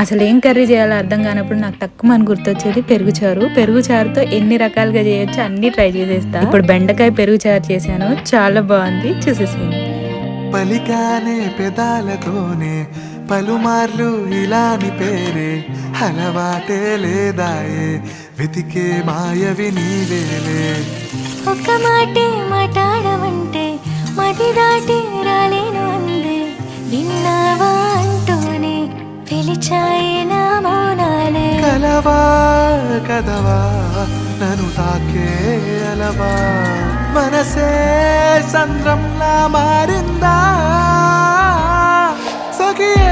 అసలు ఏం కర్రీ చేయాలో అర్థం కానప్పుడు నాకు తక్కువ గుర్తొచ్చేది పెరుగు చారుతో ఎన్ని రకాలుగా చేయొచ్చు అన్ని ట్రై చేసేస్తా. ఇప్పుడు బెండకాయ పెరుగు చారు చేశాను, చాలా బాగుంది, చూసేసింది. పలికానే పెదాలతోనే పలుమార్లు ఇలాని పేరే అలవాటే లేదాయే వెతికే మాయవి నీవేలే. ఒక్క మాటే మాట్లాడవంటే మది దాటి రాలేను అందే విన్నావా అంటూనే పిలిచాయే నా మౌనాలే. కలవా కదవా నన్ను తాకే అలవా మనసే సంద్రంలా మారిందా సఖియే